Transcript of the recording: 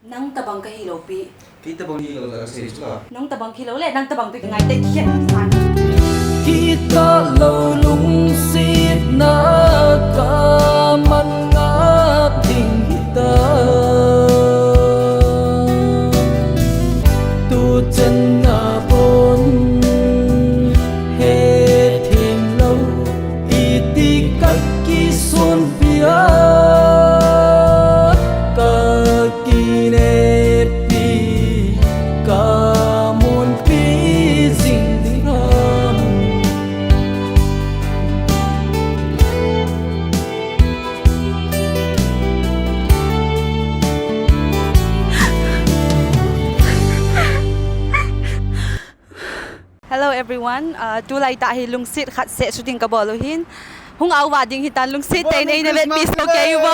Nang tabang kahilo pi. Kita bang hilo sa series ka? Nang tabang kahilo le, nang tabang pi ngay tay kyan san. Kita lâu lungset na kaman nga ting kita tu chân na bon he thêm lâu iti các ki son pia ka ki ne pi ka mon pi jing ding ram. Hello everyone, tulay tahi Lungset Khatseh shooting kabolohin. Hung awa ding hitan Lungset tay na inabet peace okay bo.